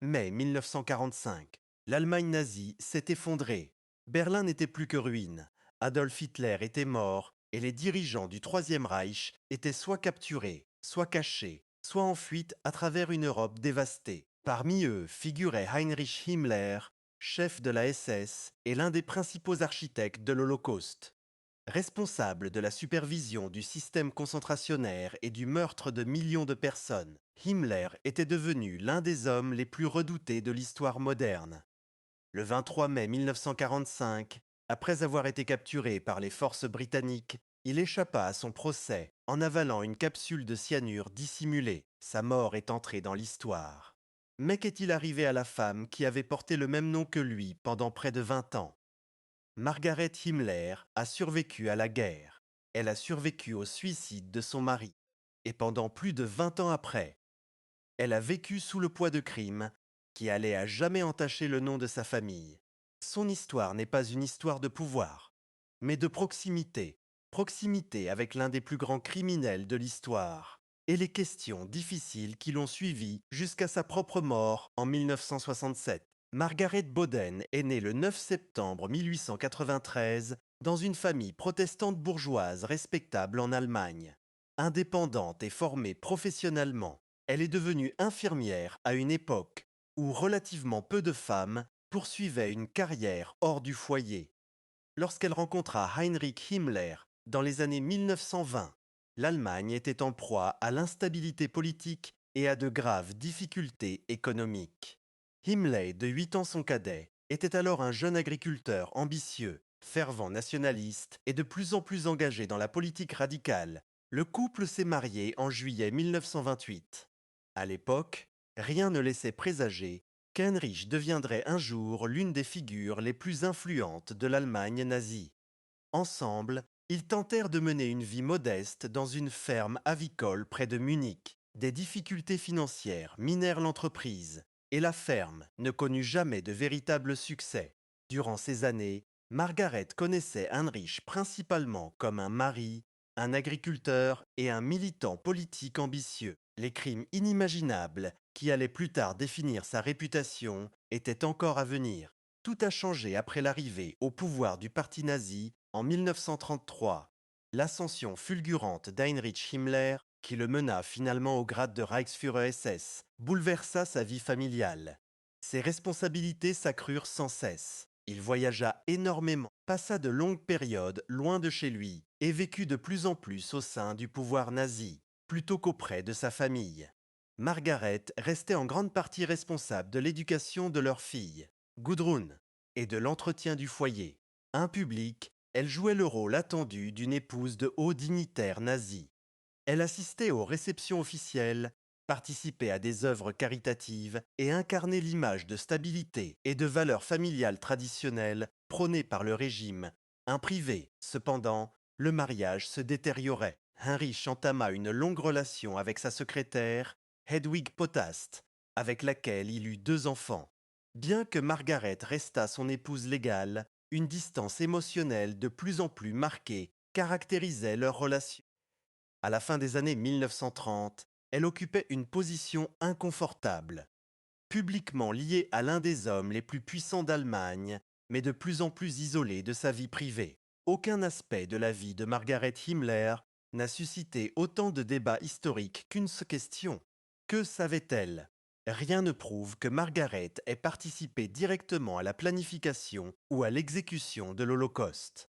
Mai 1945. L'Allemagne nazie s'est effondrée. Berlin n'était plus que ruine. Adolf Hitler était mort et les dirigeants du Troisième Reich étaient soit capturés, soit cachés, soit en fuite à travers une Europe dévastée. Parmi eux figurait Heinrich Himmler, chef de la SS et l'un des principaux architectes de l'Holocauste. Responsable de la supervision du système concentrationnaire et du meurtre de millions de personnes, Himmler était devenu l'un des hommes les plus redoutés de l'histoire moderne. Le 23 mai 1945, après avoir été capturé par les forces britanniques, il échappa à son procès en avalant une capsule de cyanure dissimulée. Sa mort est entrée dans l'histoire. Mais qu'est-il arrivé à la femme qui avait porté le même nom que lui pendant près de 20 ans? Margaret Himmler a survécu à la guerre. Elle a survécu au suicide de son mari. Et pendant plus de 20 ans après, elle a vécu sous le poids de crimes qui allaient à jamais entacher le nom de sa famille. Son histoire n'est pas une histoire de pouvoir, mais de proximité. Proximité avec l'un des plus grands criminels de l'histoire. Et les questions difficiles qui l'ont suivi jusqu'à sa propre mort en 1967. Margaret Boden est née le 9 septembre 1893 dans une famille protestante bourgeoise respectable en Allemagne. Indépendante et formée professionnellement, elle est devenue infirmière à une époque où relativement peu de femmes poursuivaient une carrière hors du foyer. Lorsqu'elle rencontra Heinrich Himmler dans les années 1920, l'Allemagne était en proie à l'instabilité politique et à de graves difficultés économiques. Himmler, de 8 ans son cadet, était alors un jeune agriculteur ambitieux, fervent nationaliste et de plus en plus engagé dans la politique radicale. Le couple s'est marié en juillet 1928. À l'époque, rien ne laissait présager qu'Heinrich deviendrait un jour l'une des figures les plus influentes de l'Allemagne nazie. Ensemble, ils tentèrent de mener une vie modeste dans une ferme avicole près de Munich. Des difficultés financières minèrent l'entreprise et la ferme ne connut jamais de véritable succès. Durant ces années, Margaret connaissait Heinrich principalement comme un mari, un agriculteur et un militant politique ambitieux. Les crimes inimaginables qui allaient plus tard définir sa réputation étaient encore à venir. Tout a changé après l'arrivée au pouvoir du parti nazi en 1933. L'ascension fulgurante d'Heinrich Himmler, qui le mena finalement au grade de Reichsführer SS, bouleversa sa vie familiale. Ses responsabilités s'accrurent sans cesse. Il voyagea énormément, passa de longues périodes loin de chez lui et vécut de plus en plus au sein du pouvoir nazi, plutôt qu'auprès de sa famille. Margaret restait en grande partie responsable de l'éducation de leur fille, Gudrun, et de l'entretien du foyer. Un public, elle jouait le rôle attendu d'une épouse de haut dignitaire nazi. Elle assistait aux réceptions officielles, participait à des œuvres caritatives et incarnait l'image de stabilité et de valeurs familiales traditionnelles prônées par le régime. Un privé, cependant, le mariage se détériorait. Heinrich entama une longue relation avec sa secrétaire, Hedwig Potast, avec laquelle il eut 2 enfants. Bien que Margaret restât son épouse légale, une distance émotionnelle de plus en plus marquée caractérisait leur relation. À la fin des années 1930, elle occupait une position inconfortable. Publiquement liée à l'un des hommes les plus puissants d'Allemagne, mais de plus en plus isolée de sa vie privée. Aucun aspect de la vie de Margaret Himmler n'a suscité autant de débats historiques qu'une seule question. Que savait-elle? Rien ne prouve que Margaret ait participé directement à la planification ou à l'exécution de l'Holocauste.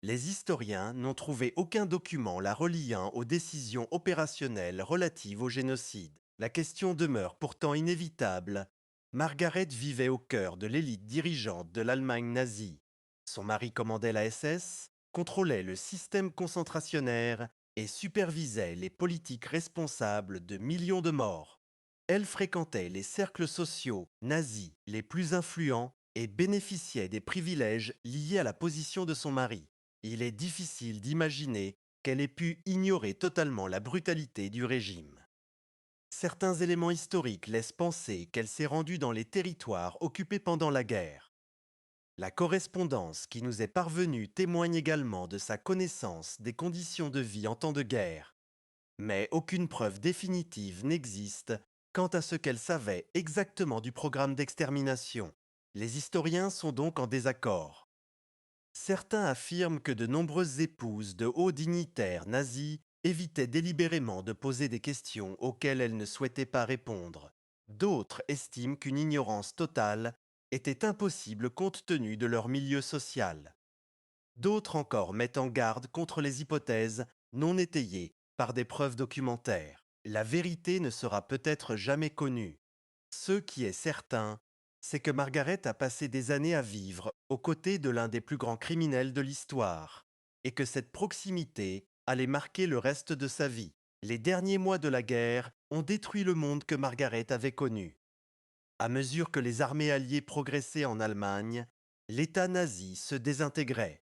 Les historiens n'ont trouvé aucun document la reliant aux décisions opérationnelles relatives au génocide. La question demeure pourtant inévitable. Margaret vivait au cœur de l'élite dirigeante de l'Allemagne nazie. Son mari commandait la SS, contrôlait le système concentrationnaire et supervisait les politiques responsables de millions de morts. Elle fréquentait les cercles sociaux nazis les plus influents et bénéficiait des privilèges liés à la position de son mari. Il est difficile d'imaginer qu'elle ait pu ignorer totalement la brutalité du régime. Certains éléments historiques laissent penser qu'elle s'est rendue dans les territoires occupés pendant la guerre. La correspondance qui nous est parvenue témoigne également de sa connaissance des conditions de vie en temps de guerre. Mais aucune preuve définitive n'existe quant à ce qu'elle savait exactement du programme d'extermination. Les historiens sont donc en désaccord. Certains affirment que de nombreuses épouses de hauts dignitaires nazis évitaient délibérément de poser des questions auxquelles elles ne souhaitaient pas répondre. D'autres estiment qu'une ignorance totale était impossible compte tenu de leur milieu social. D'autres encore mettent en garde contre les hypothèses non étayées par des preuves documentaires. La vérité ne sera peut-être jamais connue. Ce qui est certain, c'est que Margaret a passé des années à vivre aux côtés de l'un des plus grands criminels de l'histoire, et que cette proximité allait marquer le reste de sa vie. Les derniers mois de la guerre ont détruit le monde que Margaret avait connu. À mesure que les armées alliées progressaient en Allemagne, l'État nazi se désintégrait.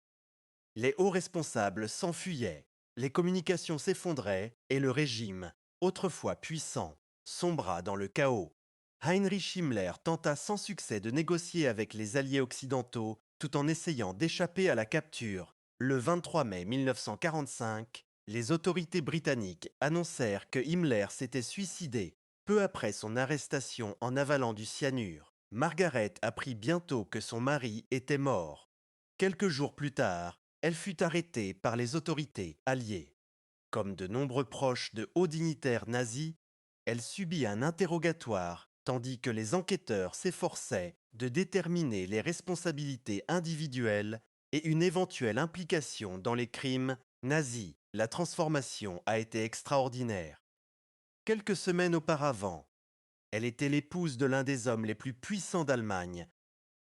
Les hauts responsables s'enfuyaient, les communications s'effondraient et le régime, autrefois puissant, sombra dans le chaos. Heinrich Himmler tenta sans succès de négocier avec les alliés occidentaux tout en essayant d'échapper à la capture. Le 23 mai 1945, les autorités britanniques annoncèrent que Himmler s'était suicidé peu après son arrestation en avalant du cyanure. Margaret apprit bientôt que son mari était mort. Quelques jours plus tard, elle fut arrêtée par les autorités alliées. Comme de nombreux proches de hauts dignitaires nazis, elle subit un interrogatoire tandis que les enquêteurs s'efforçaient de déterminer les responsabilités individuelles et une éventuelle implication dans les crimes nazis. La transformation a été extraordinaire. Quelques semaines auparavant, elle était l'épouse de l'un des hommes les plus puissants d'Allemagne.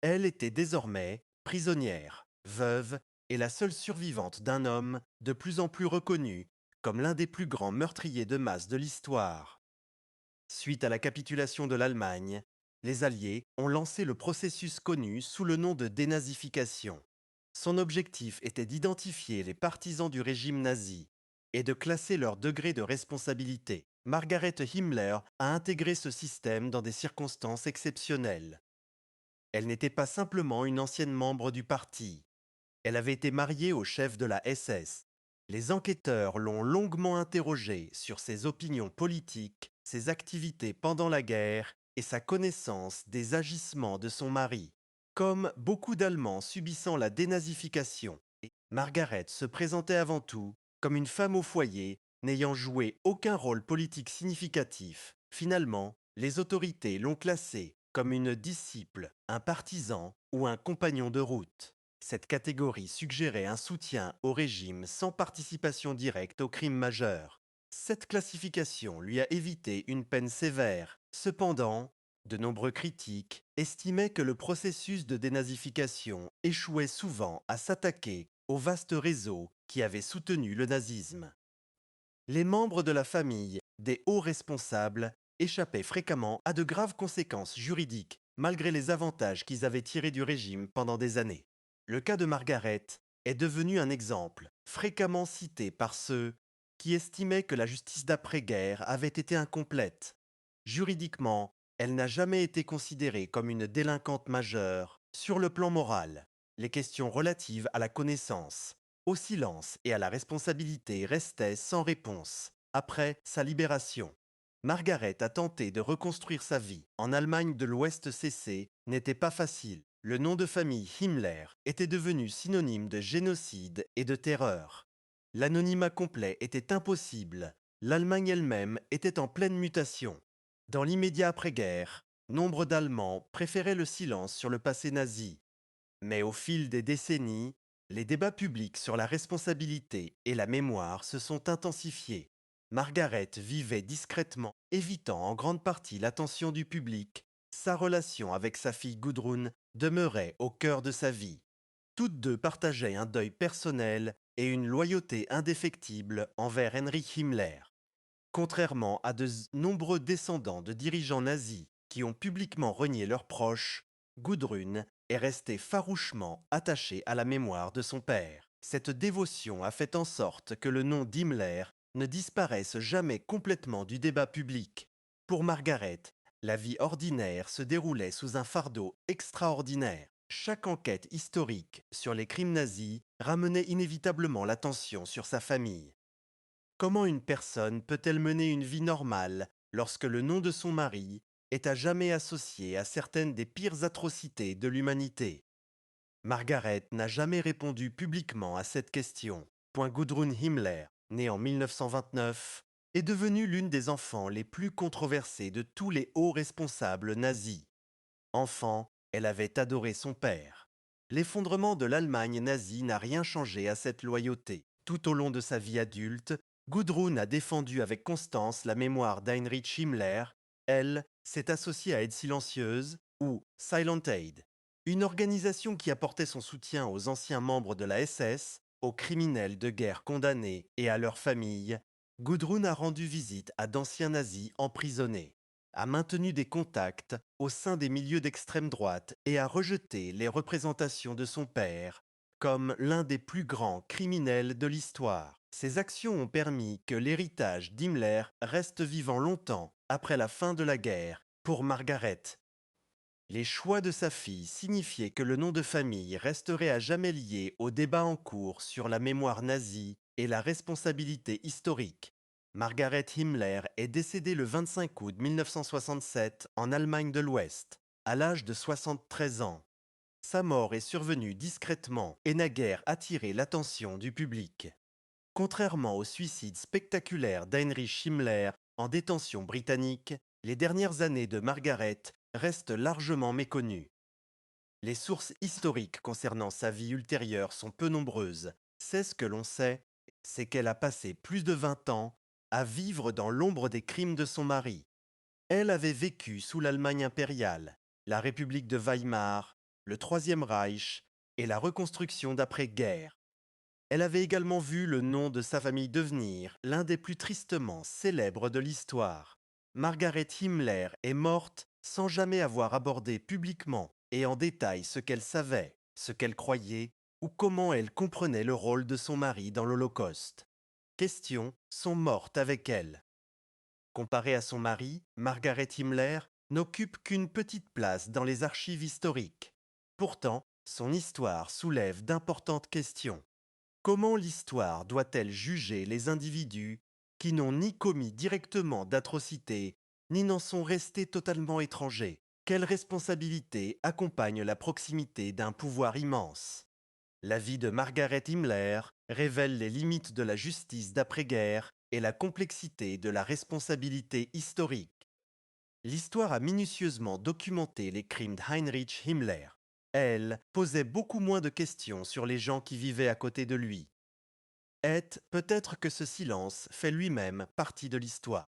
Elle était désormais prisonnière, veuve et la seule survivante d'un homme de plus en plus reconnu comme l'un des plus grands meurtriers de masse de l'histoire. Suite à la capitulation de l'Allemagne, les Alliés ont lancé le processus connu sous le nom de dénazification. Son objectif était d'identifier les partisans du régime nazi et de classer leur degré de responsabilité. Margaret Himmler a intégré ce système dans des circonstances exceptionnelles. Elle n'était pas simplement une ancienne membre du parti. Elle avait été mariée au chef de la SS. Les enquêteurs l'ont longuement interrogée sur ses opinions politiques, ses activités pendant la guerre et sa connaissance des agissements de son mari. Comme beaucoup d'Allemands subissant la dénazification, Margaret se présentait avant tout comme une femme au foyer n'ayant joué aucun rôle politique significatif. Finalement, les autorités l'ont classée comme une disciple, un partisan ou un compagnon de route. Cette catégorie suggérait un soutien au régime sans participation directe aux crimes majeurs. Cette classification lui a évité une peine sévère. Cependant, de nombreux critiques estimaient que le processus de dénazification échouait souvent à s'attaquer au vaste réseau qui avait soutenu le nazisme. Les membres de la famille des hauts responsables échappaient fréquemment à de graves conséquences juridiques malgré les avantages qu'ils avaient tirés du régime pendant des années. Le cas de Margaret est devenu un exemple fréquemment cité par ceux qui estimaient que la justice d'après-guerre avait été incomplète. Juridiquement, elle n'a jamais été considérée comme une délinquante majeure. Sur le plan moral, les questions relatives à la connaissance, au silence et à la responsabilité restaient sans réponse. Après sa libération, Margaret a tenté de reconstruire sa vie. En Allemagne de l'Ouest cessée n'était pas facile. Le nom de famille Himmler était devenu synonyme de génocide et de terreur. L'anonymat complet était impossible. L'Allemagne elle-même était en pleine mutation. Dans l'immédiat après-guerre, nombre d'Allemands préféraient le silence sur le passé nazi. Mais au fil des décennies, les débats publics sur la responsabilité et la mémoire se sont intensifiés. Margaret vivait discrètement, évitant en grande partie l'attention du public. Sa relation avec sa fille Gudrun demeurait au cœur de sa vie. Toutes deux partageaient un deuil personnel et une loyauté indéfectible envers Heinrich Himmler. Contrairement à nombreux descendants de dirigeants nazis qui ont publiquement renié leurs proches, Gudrun est restée farouchement attachée à la mémoire de son père. Cette dévotion a fait en sorte que le nom d'Himmler ne disparaisse jamais complètement du débat public. Pour Margaret, la vie ordinaire se déroulait sous un fardeau extraordinaire. Chaque enquête historique sur les crimes nazis ramenait inévitablement l'attention sur sa famille. Comment une personne peut-elle mener une vie normale lorsque le nom de son mari est à jamais associé à certaines des pires atrocités de l'humanité. Margaret n'a jamais répondu publiquement à cette question. Gudrun Himmler, née en 1929, est devenue l'une des enfants les plus controversés de tous les hauts responsables nazis. Enfant, elle avait adoré son père. L'effondrement de l'Allemagne nazie n'a rien changé à cette loyauté. Tout au long de sa vie adulte, Gudrun a défendu avec constance la mémoire d'Heinrich Himmler. Elle s'est associée à Aide silencieuse, ou Silent Aid, une organisation qui apportait son soutien aux anciens membres de la SS, aux criminels de guerre condamnés et à leurs familles. Gudrun a rendu visite à d'anciens nazis emprisonnés, a maintenu des contacts au sein des milieux d'extrême droite et a rejeté les représentations de son père comme l'un des plus grands criminels de l'histoire. Ces actions ont permis que l'héritage d'Himmler reste vivant longtemps après la fin de la guerre pour Margaret. Les choix de sa fille signifiaient que le nom de famille resterait à jamais lié au débat en cours sur la mémoire nazie et la responsabilité historique. Margaret Himmler est décédée le 25 août 1967 en Allemagne de l'Ouest, à l'âge de 73 ans. Sa mort est survenue discrètement et n'a guère attiré l'attention du public. Contrairement au suicide spectaculaire d'Heinrich Himmler en détention britannique, les dernières années de Margaret restent largement méconnues. Les sources historiques concernant sa vie ultérieure sont peu nombreuses. C'est ce que l'on sait, c'est qu'elle a passé plus de 20 ans à vivre dans l'ombre des crimes de son mari. Elle avait vécu sous l'Allemagne impériale, la République de Weimar, le Troisième Reich et la reconstruction d'après-guerre. Elle avait également vu le nom de sa famille devenir l'un des plus tristement célèbres de l'histoire. Margaret Himmler est morte sans jamais avoir abordé publiquement et en détail ce qu'elle savait, ce qu'elle croyait ou comment elle comprenait le rôle de son mari dans l'Holocauste. Questions sont mortes avec elle. Comparée à son mari, Margaret Himmler n'occupe qu'une petite place dans les archives historiques. Pourtant, son histoire soulève d'importantes questions. Comment l'histoire doit-elle juger les individus qui n'ont ni commis directement d'atrocités, ni n'en sont restés totalement étrangers? Quelle responsabilité accompagne la proximité d'un pouvoir immense? La vie de Margaret Himmler révèle les limites de la justice d'après-guerre et la complexité de la responsabilité historique. L'histoire a minutieusement documenté les crimes d'Heinrich Himmler. Elle posait beaucoup moins de questions sur les gens qui vivaient à côté de lui. Et peut-être que ce silence fait lui-même partie de l'histoire.